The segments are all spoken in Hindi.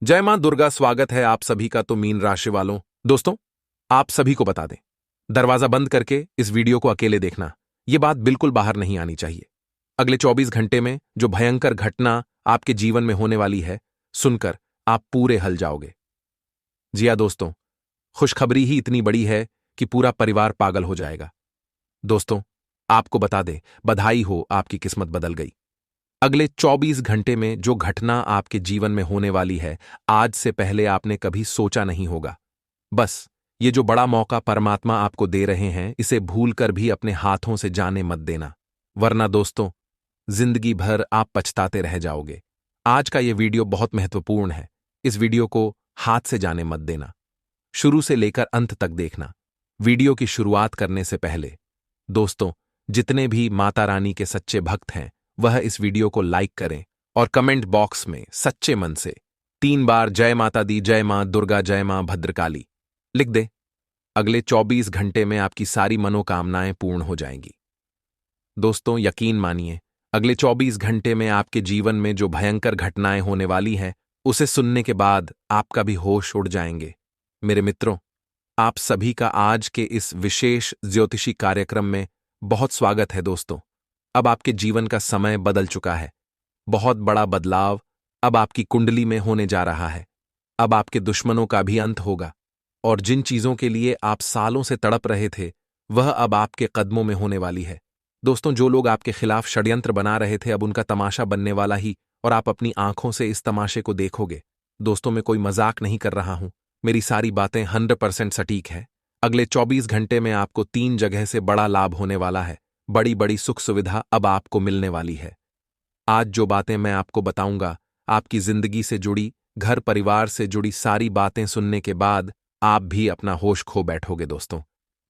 जय मां दुर्गा। स्वागत है आप सभी का। तो मीन राशि वालों, दोस्तों, आप सभी को बता दें, दरवाजा बंद करके इस वीडियो को अकेले देखना। यह बात बिल्कुल बाहर नहीं आनी चाहिए। अगले 24 घंटे में जो भयंकर घटना आपके जीवन में होने वाली है, सुनकर आप पूरे हल जाओगे। जी हाँ दोस्तों, खुशखबरी ही इतनी बड़ी है कि पूरा परिवार पागल हो जाएगा। दोस्तों, आपको बता दें, बधाई हो, आपकी किस्मत बदल गई। अगले 24 घंटे में जो घटना आपके जीवन में होने वाली है, आज से पहले आपने कभी सोचा नहीं होगा। बस ये जो बड़ा मौका परमात्मा आपको दे रहे हैं, इसे भूलकर भी अपने हाथों से जाने मत देना, वरना दोस्तों जिंदगी भर आप पछताते रह जाओगे। आज का ये वीडियो बहुत महत्वपूर्ण है। इस वीडियो को हाथ से जाने मत देना, शुरू से लेकर अंत तक देखना। वीडियो की शुरुआत करने से पहले दोस्तों, जितने भी माता रानी के सच्चे भक्त हैं, वह इस वीडियो को लाइक करें और कमेंट बॉक्स में सच्चे मन से 3 बार जय माता दी, जय मां दुर्गा, जय मां भद्रकाली लिख दे। अगले 24 घंटे में आपकी सारी मनोकामनाएं पूर्ण हो जाएंगी। दोस्तों, यकीन मानिए, अगले 24 घंटे में आपके जीवन में जो भयंकर घटनाएं होने वाली हैं, उसे सुनने के बाद आपका भी होश उड़ जाएंगे। मेरे मित्रों, आप सभी का आज के इस विशेष ज्योतिषी कार्यक्रम में बहुत स्वागत है। दोस्तों, अब आपके जीवन का समय बदल चुका है। बहुत बड़ा बदलाव अब आपकी कुंडली में होने जा रहा है। अब आपके दुश्मनों का भी अंत होगा और जिन चीजों के लिए आप सालों से तड़प रहे थे, वह अब आपके कदमों में होने वाली है। दोस्तों, जो लोग आपके खिलाफ षड्यंत्र बना रहे थे, अब उनका तमाशा बनने वाला ही, और आप अपनी आंखों से इस तमाशे को देखोगे। दोस्तों, मैं कोई मजाक नहीं कर रहा हूं, मेरी सारी बातें 100% सटीक है। अगले 24 घंटे में आपको 3 जगह से बड़ा लाभ होने वाला है। बड़ी बड़ी सुख सुविधा अब आपको मिलने वाली है। आज जो बातें मैं आपको बताऊंगा, आपकी जिंदगी से जुड़ी, घर परिवार से जुड़ी सारी बातें सुनने के बाद आप भी अपना होश खो बैठोगे। दोस्तों,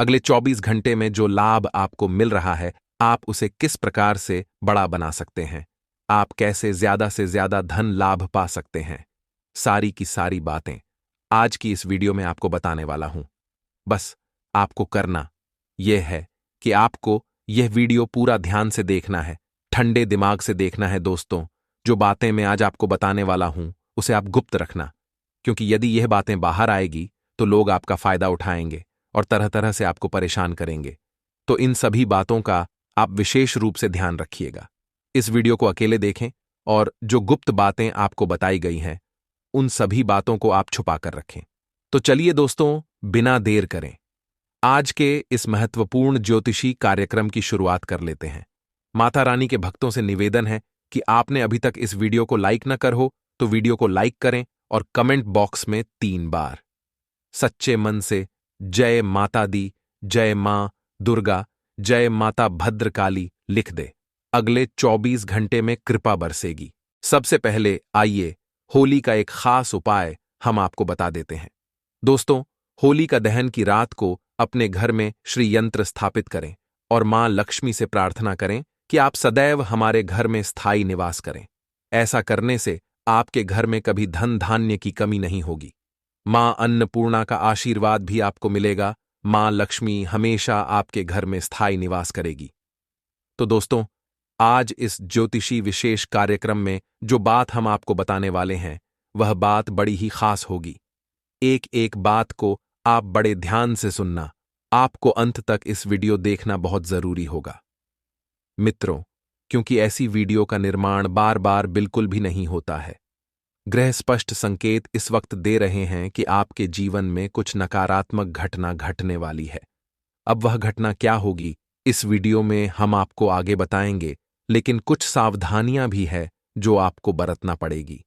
अगले 24 घंटे में जो लाभ आपको मिल रहा है, आप उसे किस प्रकार से बड़ा बना सकते हैं, आप कैसे ज्यादा से ज्यादा धन लाभ पा सकते हैं, सारी की सारी बातें आज की इस वीडियो में आपको बताने वाला हूं। बस आपको करना यह है कि आपको यह वीडियो पूरा ध्यान से देखना है, ठंडे दिमाग से देखना है। दोस्तों, जो बातें मैं आज आपको बताने वाला हूं, उसे आप गुप्त रखना, क्योंकि यदि यह बातें बाहर आएगी तो लोग आपका फायदा उठाएंगे और तरह तरह से आपको परेशान करेंगे। तो इन सभी बातों का आप विशेष रूप से ध्यान रखिएगा। इस वीडियो को अकेले देखें और जो गुप्त बातें आपको बताई गई हैं, उन सभी बातों को आप छुपा कर रखें। तो चलिए दोस्तों, बिना देर करें आज के इस महत्वपूर्ण ज्योतिषी कार्यक्रम की शुरुआत कर लेते हैं। माता रानी के भक्तों से निवेदन है कि आपने अभी तक इस वीडियो को लाइक न कर हो तो वीडियो को लाइक करें और कमेंट बॉक्स में 3 बार सच्चे मन से जय माता दी, जय मां दुर्गा, जय माता भद्रकाली लिख दे। अगले 24 घंटे में कृपा बरसेगी। सबसे पहले आइए होली का एक खास उपाय हम आपको बता देते हैं। दोस्तों, होली का दहन की रात को अपने घर में श्री यंत्र स्थापित करें और मां लक्ष्मी से प्रार्थना करें कि आप सदैव हमारे घर में स्थायी निवास करें। ऐसा करने से आपके घर में कभी धन धान्य की कमी नहीं होगी। मां अन्नपूर्णा का आशीर्वाद भी आपको मिलेगा। मां लक्ष्मी हमेशा आपके घर में स्थायी निवास करेगी। तो दोस्तों, आज इस ज्योतिषी विशेष कार्यक्रम में जो बात हम आपको बताने वाले हैं, वह बात बड़ी ही खास होगी। एक एक बात को आप बड़े ध्यान से सुनना। आपको अंत तक इस वीडियो देखना बहुत जरूरी होगा मित्रों, क्योंकि ऐसी वीडियो का निर्माण बार बार बिल्कुल भी नहीं होता है। ग्रह स्पष्ट संकेत इस वक्त दे रहे हैं कि आपके जीवन में कुछ नकारात्मक घटना घटने वाली है। अब वह घटना क्या होगी, इस वीडियो में हम आपको आगे बताएंगे, लेकिन कुछ सावधानियां भी है जो आपको बरतना पड़ेगी।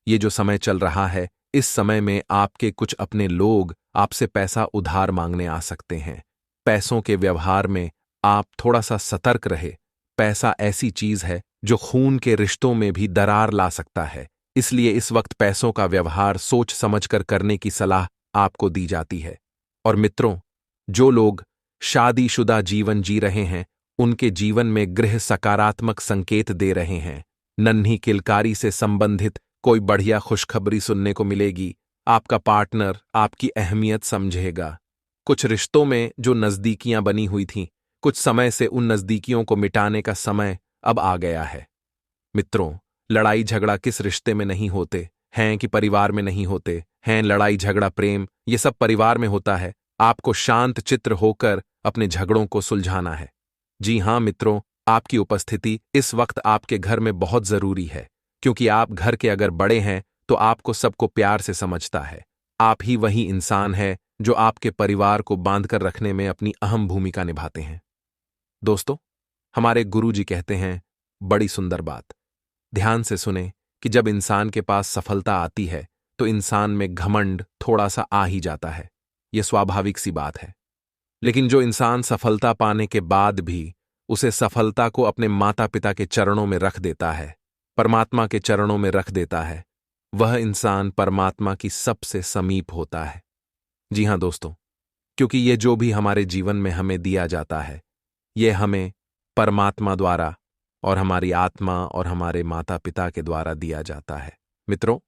ये जो समय चल रहा है, इस समय में आपके कुछ अपने लोग आपसे पैसा उधार मांगने आ सकते हैं। पैसों के व्यवहार में आप थोड़ा सा सतर्क रहे। पैसा ऐसी चीज है जो खून के रिश्तों में भी दरार ला सकता है, इसलिए इस वक्त पैसों का व्यवहार सोच समझकर करने की सलाह आपको दी जाती है। और मित्रों, जो लोग शादीशुदा जीवन जी रहे हैं, उनके जीवन में ग्रह सकारात्मक संकेत दे रहे हैं। नन्ही किलकारी से संबंधित कोई बढ़िया खुशखबरी सुनने को मिलेगी। आपका पार्टनर आपकी अहमियत समझेगा। कुछ रिश्तों में जो नजदीकियां बनी हुई थीं, कुछ समय से उन नजदीकियों को मिटाने का समय अब आ गया है। मित्रों, लड़ाई झगड़ा किस रिश्ते में नहीं होते, हैं कि परिवार में नहीं होते हैं। लड़ाई झगड़ा प्रेम ये सब परिवार में होता है। आपको शांत चित्र होकर अपने झगड़ों को सुलझाना है। जी हां मित्रों, आपकी उपस्थिति इस वक्त आपके घर में बहुत जरूरी है, क्योंकि आप घर के अगर बड़े हैं तो आपको सबको प्यार से समझता है। आप ही वही इंसान है जो आपके परिवार को बांधकर रखने में अपनी अहम भूमिका निभाते हैं। दोस्तों, हमारे गुरुजी कहते हैं बड़ी सुंदर बात। ध्यान से सुने कि जब इंसान के पास सफलता आती है तो इंसान में घमंड थोड़ा सा आ ही जाता है। यह स्वाभाविक सी बात है। लेकिन जो इंसान सफलता पाने के बाद भी उसे सफलता को अपने माता पिता के चरणों में रख देता है, परमात्मा के चरणों में रख देता है, वह इंसान परमात्मा की सबसे समीप होता है। जी हां दोस्तों, क्योंकि ये जो भी हमारे जीवन में हमें दिया जाता है, ये हमें परमात्मा द्वारा और हमारी आत्मा और हमारे माता पिता के द्वारा दिया जाता है। मित्रों,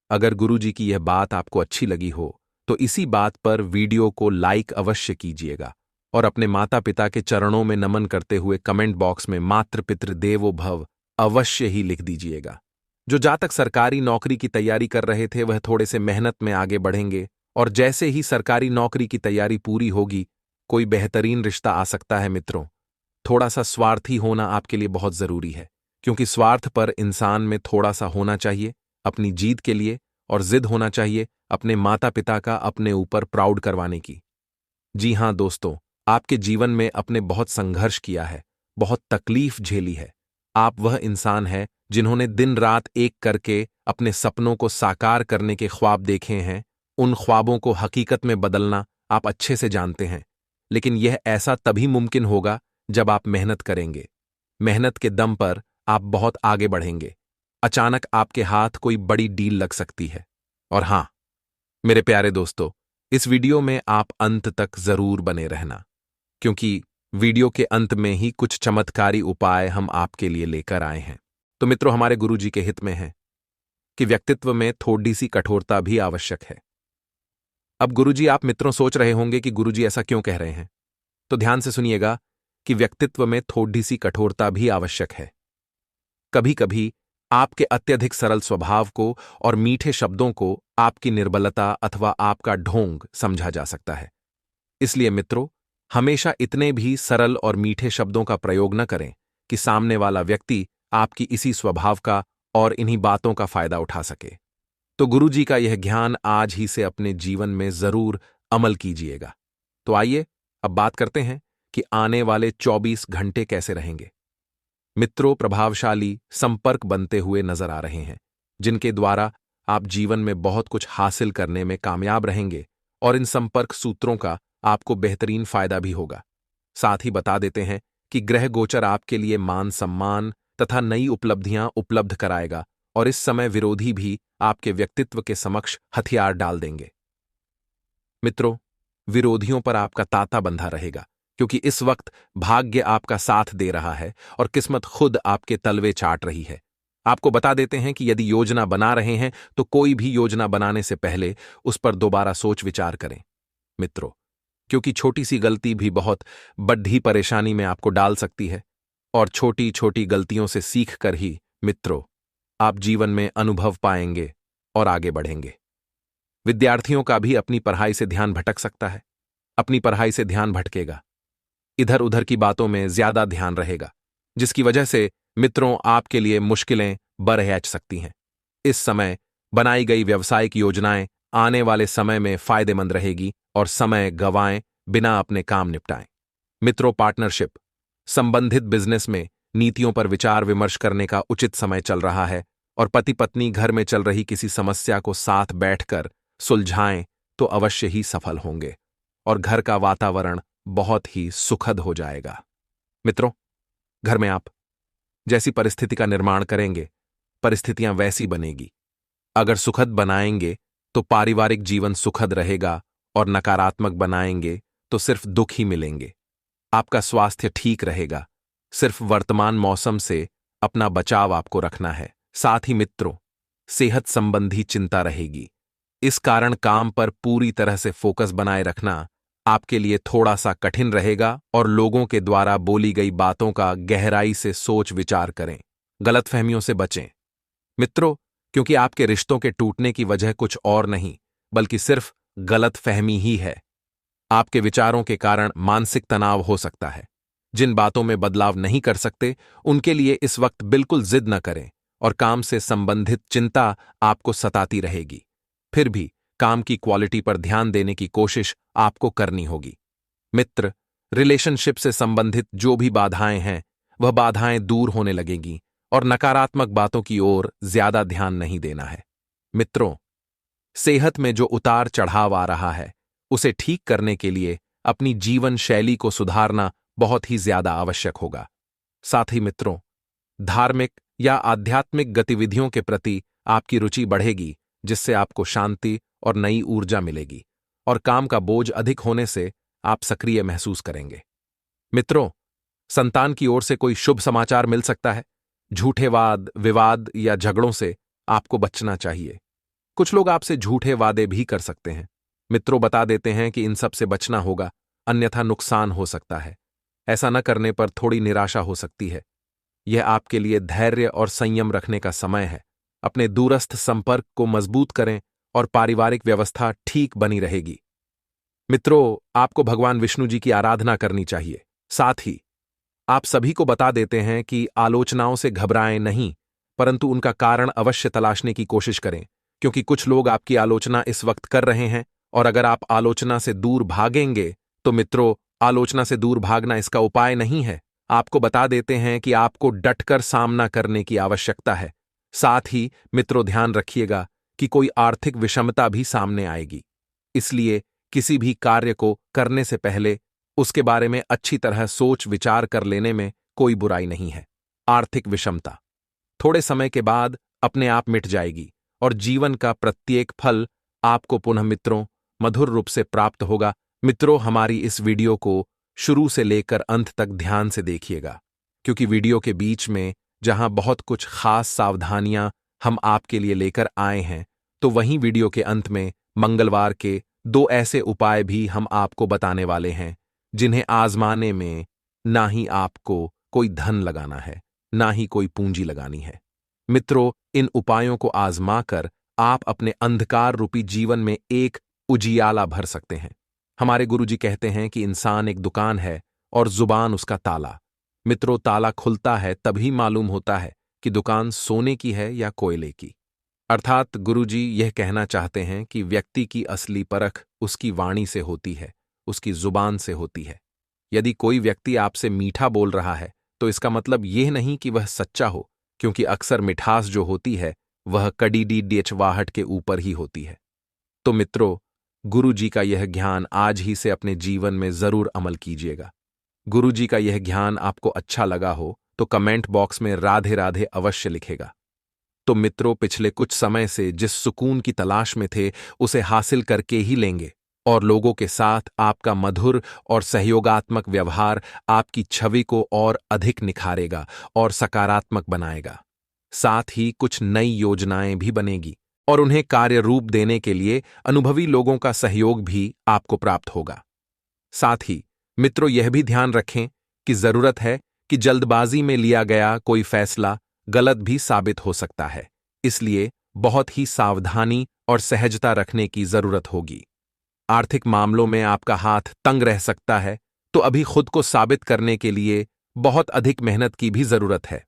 अगर गुरुजी की यह बात आपको अच्छी लगी हो तो इसी बात पर वीडियो को लाइक अवश्य कीजिएगा और अपने माता पिता के चरणों में नमन करते हुए कमेंट बॉक्स में मातृ पितृ देवो भव अवश्य ही लिख दीजिएगा। जो जातक सरकारी नौकरी की तैयारी कर रहे थे वह थोड़े से मेहनत में आगे बढ़ेंगे, और जैसे ही सरकारी नौकरी की तैयारी पूरी होगी कोई बेहतरीन रिश्ता आ सकता है। मित्रों, थोड़ा सा स्वार्थी होना आपके लिए बहुत जरूरी है, क्योंकि स्वार्थ पर इंसान में थोड़ा सा होना चाहिए अपनी जीत के लिए, और जिद होना चाहिए अपने माता पिता का अपने ऊपर प्राउड करवाने की। जी हां दोस्तों, आपके जीवन में अपने बहुत संघर्ष किया है, बहुत तकलीफ झेली है। आप वह इंसान है जिन्होंने दिन रात एक करके अपने सपनों को साकार करने के ख्वाब देखे हैं। उन ख्वाबों को हकीकत में बदलना आप अच्छे से जानते हैं, लेकिन यह ऐसा तभी मुमकिन होगा जब आप मेहनत करेंगे। मेहनत के दम पर आप बहुत आगे बढ़ेंगे। अचानक आपके हाथ कोई बड़ी डील लग सकती है। और हां मेरे प्यारे दोस्तों, इस वीडियो में आप अंत तक जरूर बने रहना, क्योंकि वीडियो के अंत में ही कुछ चमत्कारी उपाय हम आपके लिए लेकर आए हैं। तो मित्रों, हमारे गुरुजी के हित में है कि व्यक्तित्व में थोड़ी सी कठोरता भी आवश्यक है। अब गुरुजी, आप मित्रों सोच रहे होंगे कि गुरुजी ऐसा क्यों कह रहे हैं, तो ध्यान से सुनिएगा कि व्यक्तित्व में थोड़ी सी कठोरता भी आवश्यक है। कभी कभी आपके अत्यधिक सरल स्वभाव को और मीठे शब्दों को आपकी निर्बलता अथवा आपका ढोंग समझा जा सकता है। इसलिए मित्रों, हमेशा इतने भी सरल और मीठे शब्दों का प्रयोग न करें कि सामने वाला व्यक्ति आपकी इसी स्वभाव का और इन्हीं बातों का फायदा उठा सके। तो गुरुजी का यह ज्ञान आज ही से अपने जीवन में जरूर अमल कीजिएगा। तो आइए अब बात करते हैं कि आने वाले 24 घंटे कैसे रहेंगे। मित्रों, प्रभावशाली संपर्क बनते हुए नजर आ रहे हैं, जिनके द्वारा आप जीवन में बहुत कुछ हासिल करने में कामयाब रहेंगे, और इन संपर्क सूत्रों का आपको बेहतरीन फायदा भी होगा। साथ ही बता देते हैं कि ग्रह गोचर आपके लिए मान सम्मान तथा नई उपलब्धियां उपलब्ध कराएगा, और इस समय विरोधी भी आपके व्यक्तित्व के समक्ष हथियार डाल देंगे। मित्रों, विरोधियों पर आपका तांता बंधा रहेगा, क्योंकि इस वक्त भाग्य आपका साथ दे रहा है और किस्मत खुद आपके तलवे चाट रही है। आपको बता देते हैं कि यदि योजना बना रहे हैं तो कोई भी योजना बनाने से पहले उस पर दोबारा सोच विचार करें। मित्रों, क्योंकि छोटी सी गलती भी बहुत बड़ी परेशानी में आपको डाल सकती है, और छोटी छोटी गलतियों से सीख कर ही मित्रों आप जीवन में अनुभव पाएंगे और आगे बढ़ेंगे। विद्यार्थियों का भी अपनी पढ़ाई से ध्यान भटक सकता है। अपनी पढ़ाई से ध्यान भटकेगा, इधर उधर की बातों में ज्यादा ध्यान रहेगा, जिसकी वजह से मित्रों आपके लिए मुश्किलें बरहैच सकती हैं। इस समय बनाई गई व्यावसायिक योजनाएं आने वाले समय में फायदेमंद रहेगी, और समय गंवाएं बिना अपने काम निपटाएं। मित्रों, पार्टनरशिप संबंधित बिजनेस में नीतियों पर विचार विमर्श करने का उचित समय चल रहा है, और पति पत्नी घर में चल रही किसी समस्या को साथ बैठकर सुलझाएं तो अवश्य ही सफल होंगे, और घर का वातावरण बहुत ही सुखद हो जाएगा। मित्रों, घर में आप जैसी परिस्थिति का निर्माण करेंगे, परिस्थितियां वैसी बनेगी। अगर सुखद बनाएंगे तो पारिवारिक जीवन सुखद रहेगा, और नकारात्मक बनाएंगे तो सिर्फ दुख ही मिलेंगे। आपका स्वास्थ्य ठीक रहेगा, सिर्फ वर्तमान मौसम से अपना बचाव आपको रखना है। साथ ही मित्रों, सेहत संबंधी चिंता रहेगी। इस कारण काम पर पूरी तरह से फोकस बनाए रखना आपके लिए थोड़ा सा कठिन रहेगा, और लोगों के द्वारा बोली गई बातों का गहराई से सोच विचार करें। गलतफहमियों से बचें। मित्रों, क्योंकि आपके रिश्तों के टूटने की वजह कुछ और नहीं बल्कि सिर्फ गलत फहमी ही है। आपके विचारों के कारण मानसिक तनाव हो सकता है। जिन बातों में बदलाव नहीं कर सकते उनके लिए इस वक्त बिल्कुल जिद न करें और काम से संबंधित चिंता आपको सताती रहेगी। फिर भी काम की क्वालिटी पर ध्यान देने की कोशिश आपको करनी होगी। मित्र, रिलेशनशिप से संबंधित जो भी बाधाएं हैं वह बाधाएं दूर होने लगेंगी और नकारात्मक बातों की ओर ज्यादा ध्यान नहीं देना है। मित्रों, सेहत में जो उतार चढ़ाव आ रहा है उसे ठीक करने के लिए अपनी जीवन शैली को सुधारना बहुत ही ज्यादा आवश्यक होगा। साथ ही मित्रों, धार्मिक या आध्यात्मिक गतिविधियों के प्रति आपकी रुचि बढ़ेगी, जिससे आपको शांति और नई ऊर्जा मिलेगी और काम का बोझ अधिक होने से आप सक्रिय महसूस करेंगे। मित्रों, संतान की ओर से कोई शुभ समाचार मिल सकता है। झूठे वाद विवाद या झगड़ों से आपको बचना चाहिए। कुछ लोग आपसे झूठे वादे भी कर सकते हैं। मित्रों बता देते हैं कि इन सब से बचना होगा, अन्यथा नुकसान हो सकता है। ऐसा न करने पर थोड़ी निराशा हो सकती है। यह आपके लिए धैर्य और संयम रखने का समय है। अपने दूरस्थ संपर्क को मजबूत करें और पारिवारिक व्यवस्था ठीक बनी रहेगी। मित्रों, आपको भगवान विष्णु जी की आराधना करनी चाहिए। साथ ही आप सभी को बता देते हैं कि आलोचनाओं से घबराएं नहीं, परंतु उनका कारण अवश्य तलाशने की कोशिश करें, क्योंकि कुछ लोग आपकी आलोचना इस वक्त कर रहे हैं और अगर आप आलोचना से दूर भागेंगे तो मित्रों, आलोचना से दूर भागना इसका उपाय नहीं है। आपको बता देते हैं कि आपको डटकर सामना करने की आवश्यकता है। साथ ही मित्रों, ध्यान रखिएगा कि कोई आर्थिक विषमता भी सामने आएगी, इसलिए किसी भी कार्य को करने से पहले उसके बारे में अच्छी तरह सोच विचार कर लेने में कोई बुराई नहीं है। आर्थिक विषमता थोड़े समय के बाद अपने आप मिट जाएगी और जीवन का प्रत्येक फल आपको पुनः मित्रों मधुर रूप से प्राप्त होगा। मित्रों, हमारी इस वीडियो को शुरू से लेकर अंत तक ध्यान से देखिएगा, क्योंकि वीडियो के बीच में जहां बहुत कुछ खास सावधानियां हम आपके लिए लेकर आए हैं, तो वहीं वीडियो के अंत में मंगलवार के 2 ऐसे उपाय भी हम आपको बताने वाले हैं जिन्हें आजमाने में ना ही आपको कोई धन लगाना है, ना ही कोई पूंजी लगानी है। मित्रों, इन उपायों को आजमाकर आप अपने अंधकार रूपी जीवन में एक उजियाला भर सकते हैं। हमारे गुरुजी कहते हैं कि इंसान एक दुकान है और जुबान उसका ताला। मित्रों, ताला खुलता है तभी मालूम होता है कि दुकान सोने की है या कोयले की। अर्थात गुरुजी यह कहना चाहते हैं कि व्यक्ति की असली परख उसकी वाणी से होती है, उसकी जुबान से होती है। यदि कोई व्यक्ति आपसे मीठा बोल रहा है तो इसका मतलब यह नहीं कि वह सच्चा हो, क्योंकि अक्सर मिठास जो होती है वह कड़ीडी डेचवाहट के ऊपर ही होती है। तो मित्रों, गुरु जी का यह ज्ञान आज ही से अपने जीवन में जरूर अमल कीजिएगा। गुरु जी का यह ज्ञान आपको अच्छा लगा हो तो कमेंट बॉक्स में राधे राधे अवश्य लिखेगा। तो मित्रों, पिछले कुछ समय से जिस सुकून की तलाश में थे उसे हासिल करके ही लेंगे और लोगों के साथ आपका मधुर और सहयोगात्मक व्यवहार आपकी छवि को और अधिक निखारेगा और सकारात्मक बनाएगा। साथ ही कुछ नई योजनाएं भी बनेगी और उन्हें कार्य रूप देने के लिए अनुभवी लोगों का सहयोग भी आपको प्राप्त होगा। साथ ही मित्रों, यह भी ध्यान रखें कि जरूरत है कि जल्दबाजी में लिया गया कोई फैसला गलत भी साबित हो सकता है, इसलिए बहुत ही सावधानी और सहजता रखने की जरूरत होगी। आर्थिक मामलों में आपका हाथ तंग रह सकता है, तो अभी खुद को साबित करने के लिए बहुत अधिक मेहनत की भी जरूरत है।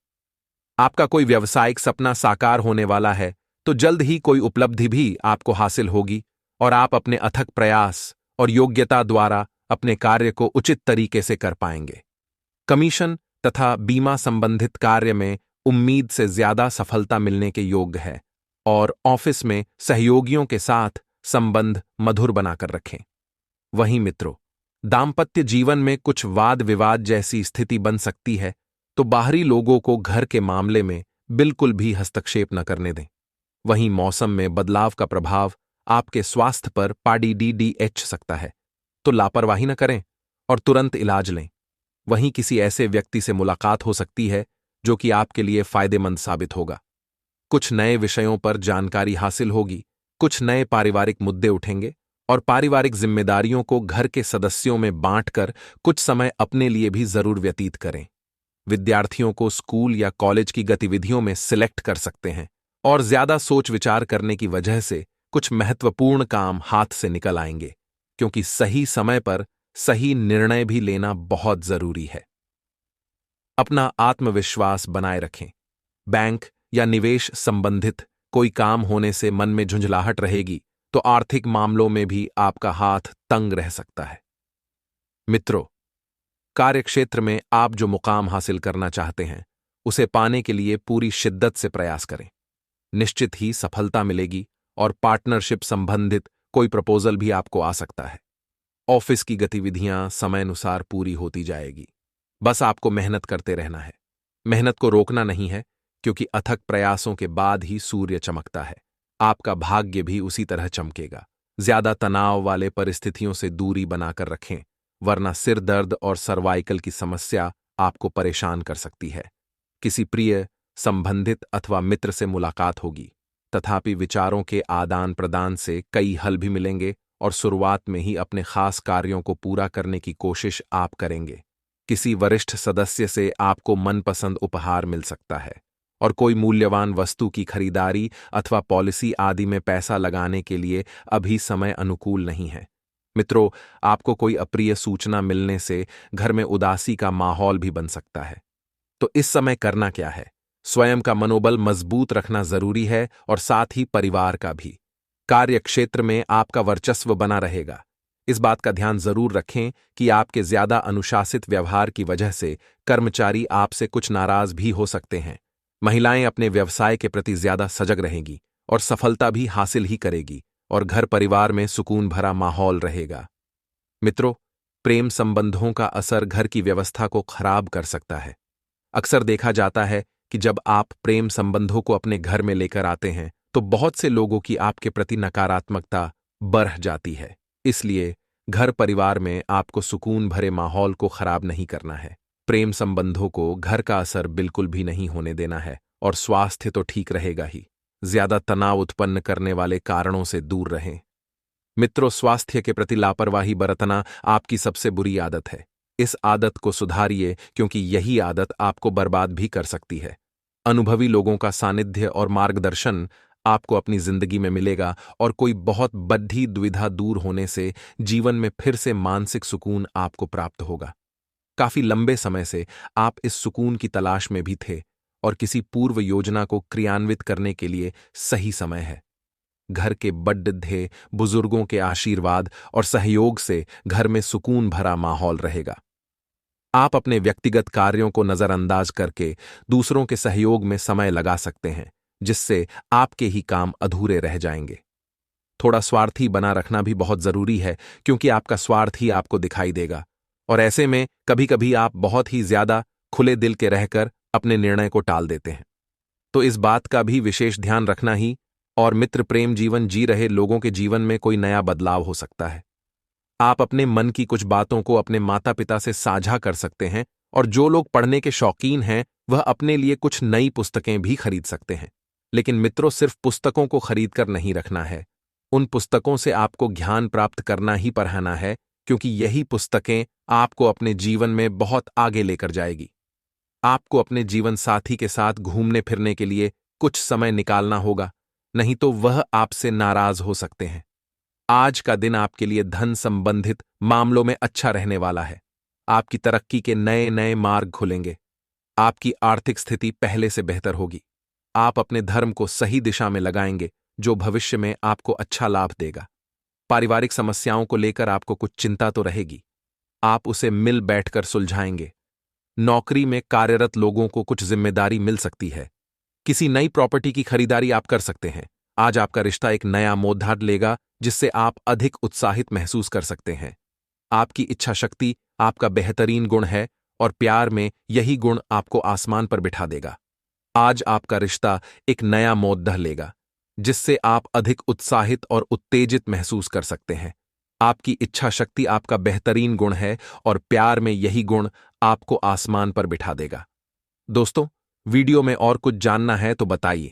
आपका कोई व्यावसायिक सपना साकार होने वाला है तो जल्द ही कोई उपलब्धि भी आपको हासिल होगी और आप अपने अथक प्रयास और योग्यता द्वारा अपने कार्य को उचित तरीके से कर पाएंगे। कमीशन तथा बीमा संबंधित कार्य में उम्मीद से ज्यादा सफलता मिलने के योग्य है और ऑफिस में सहयोगियों के साथ संबंध मधुर बनाकर रखें। वहीं मित्रों, दाम्पत्य जीवन में कुछ वाद विवाद जैसी स्थिति बन सकती है, तो बाहरी लोगों को घर के मामले में बिल्कुल भी हस्तक्षेप न करने दें। वहीं मौसम में बदलाव का प्रभाव आपके स्वास्थ्य पर पड़ सकता है, तो लापरवाही न करें और तुरंत इलाज लें। वहीं किसी ऐसे व्यक्ति से मुलाकात हो सकती है जो कि आपके लिए फायदेमंद साबित होगा। कुछ नए विषयों पर जानकारी हासिल होगी, कुछ नए पारिवारिक मुद्दे उठेंगे और पारिवारिक जिम्मेदारियों को घर के सदस्यों में बांटकर कुछ समय अपने लिए भी जरूर व्यतीत करें। विद्यार्थियों को स्कूल या कॉलेज की गतिविधियों में सिलेक्ट कर सकते हैं और ज्यादा सोच विचार करने की वजह से कुछ महत्वपूर्ण काम हाथ से निकल आएंगे, क्योंकि सही समय पर सही निर्णय भी लेना बहुत जरूरी है। अपना आत्मविश्वास बनाए रखें। बैंक या निवेश संबंधित कोई काम होने से मन में झुंझलाहट रहेगी तो आर्थिक मामलों में भी आपका हाथ तंग रह सकता है। मित्रों, कार्यक्षेत्र में आप जो मुकाम हासिल करना चाहते हैं उसे पाने के लिए पूरी शिद्दत से प्रयास करें। निश्चित ही सफलता मिलेगी और पार्टनरशिप संबंधित कोई प्रपोजल भी आपको आ सकता है। ऑफिस की गतिविधियां समय अनुसार पूरी होती जाएगी। बस आपको मेहनत करते रहना है। मेहनत को रोकना नहीं है, क्योंकि अथक प्रयासों के बाद ही सूर्य चमकता है। आपका भाग्य भी उसी तरह चमकेगा। ज्यादा तनाव वाले परिस्थितियों से दूरी बनाकर रखें, वरना सिर दर्द और सर्वाइकल की समस्या आपको परेशान कर सकती है। किसी प्रिय, संबंधित अथवा मित्र से मुलाकात होगी, तथापि विचारों के आदान प्रदान से कई हल भी मिलेंगे और शुरुआत में ही अपने खास कार्यों को पूरा करने की कोशिश आप करेंगे। किसी वरिष्ठ सदस्य से आपको मनपसंद उपहार मिल सकता है और कोई मूल्यवान वस्तु की खरीदारी अथवा पॉलिसी आदि में पैसा लगाने के लिए अभी समय अनुकूल नहीं है। मित्रों, आपको कोई अप्रिय सूचना मिलने से घर में उदासी का माहौल भी बन सकता है। तो इस समय करना क्या है? स्वयं का मनोबल मजबूत रखना जरूरी है और साथ ही परिवार का भी। कार्य क्षेत्र में आपका वर्चस्व बना रहेगा। इस बात का ध्यान जरूर रखें कि आपके ज्यादा अनुशासित व्यवहार की वजह से कर्मचारी आपसे कुछ नाराज भी हो सकते हैं। महिलाएं अपने व्यवसाय के प्रति ज्यादा सजग रहेंगी और सफलता भी हासिल ही करेगी और घर परिवार में सुकून भरा माहौल रहेगा। मित्रों, प्रेम संबंधों का असर घर की व्यवस्था को खराब कर सकता है। अक्सर देखा जाता है कि जब आप प्रेम संबंधों को अपने घर में लेकर आते हैं तो बहुत से लोगों की आपके प्रति नकारात्मकता बढ़ जाती है। इसलिए घर परिवार में आपको सुकून भरे माहौल को खराब नहीं करना है। प्रेम संबंधों को घर का असर बिल्कुल भी नहीं होने देना है और स्वास्थ्य तो ठीक रहेगा ही। ज्यादा तनाव उत्पन्न करने वाले कारणों से दूर रहें। मित्रों, स्वास्थ्य के प्रति लापरवाही बरतना आपकी सबसे बुरी आदत है। इस आदत को सुधारिए, क्योंकि यही आदत आपको बर्बाद भी कर सकती है। अनुभवी लोगों का सानिध्य और मार्गदर्शन आपको अपनी जिंदगी में मिलेगा और कोई बहुत बड़ी दुविधा दूर होने से जीवन में फिर से मानसिक सुकून आपको प्राप्त होगा। काफी लंबे समय से आप इस सुकून की तलाश में भी थे और किसी पूर्व योजना को क्रियान्वित करने के लिए सही समय है। घर के बड़े बुजुर्गों के आशीर्वाद और सहयोग से घर में सुकून भरा माहौल रहेगा। आप अपने व्यक्तिगत कार्यों को नजरअंदाज करके दूसरों के सहयोग में समय लगा सकते हैं, जिससे आपके ही काम अधूरे रह जाएंगे। थोड़ा स्वार्थी बना रखना भी बहुत जरूरी है, क्योंकि आपका स्वार्थ ही आपको दिखाई देगा और ऐसे में कभी कभी आप बहुत ही ज्यादा खुले दिल के रहकर अपने निर्णय को टाल देते हैं। तो इस बात का भी विशेष ध्यान रखना ही। और मित्र, प्रेम जीवन जी रहे लोगों के जीवन में कोई नया बदलाव हो सकता है। आप अपने मन की कुछ बातों को अपने माता पिता से साझा कर सकते हैं और जो लोग पढ़ने के शौकीन हैं वह अपने लिए कुछ नई पुस्तकें भी खरीद सकते हैं। लेकिन मित्रों, सिर्फ पुस्तकों को खरीद कर नहीं रखना है। उन पुस्तकों से आपको ज्ञान प्राप्त करना ही पढ़ना है, क्योंकि यही पुस्तकें आपको अपने जीवन में बहुत आगे लेकर जाएगी। आपको अपने जीवन साथी के साथ घूमने फिरने के लिए कुछ समय निकालना होगा, नहीं तो वह आपसे नाराज हो सकते हैं। आज का दिन आपके लिए धन संबंधित मामलों में अच्छा रहने वाला है। आपकी तरक्की के नए नए मार्ग खुलेंगे। आपकी आर्थिक स्थिति पहले से बेहतर होगी। आप अपने धर्म को सही दिशा में लगाएंगे, जो भविष्य में आपको अच्छा लाभ देगा। पारिवारिक समस्याओं को लेकर आपको कुछ चिंता तो रहेगी, आप उसे मिल बैठकर सुलझाएंगे। नौकरी में कार्यरत लोगों को कुछ जिम्मेदारी मिल सकती है। किसी नई प्रॉपर्टी की खरीदारी आप कर सकते हैं। आज आपका रिश्ता एक नया मोड़ लेगा, जिससे आप अधिक उत्साहित महसूस कर सकते हैं। आपकी इच्छा शक्ति आपका बेहतरीन गुण है और प्यार में यही गुण आपको आसमान पर बिठा देगा। आज आपका रिश्ता एक नया मोड़ लेगा, जिससे आप अधिक उत्साहित और उत्तेजित महसूस कर सकते हैं। आपकी इच्छा शक्ति आपका बेहतरीन गुण है और प्यार में यही गुण आपको आसमान पर बिठा देगा। दोस्तों, वीडियो में और कुछ जानना है तो बताइए।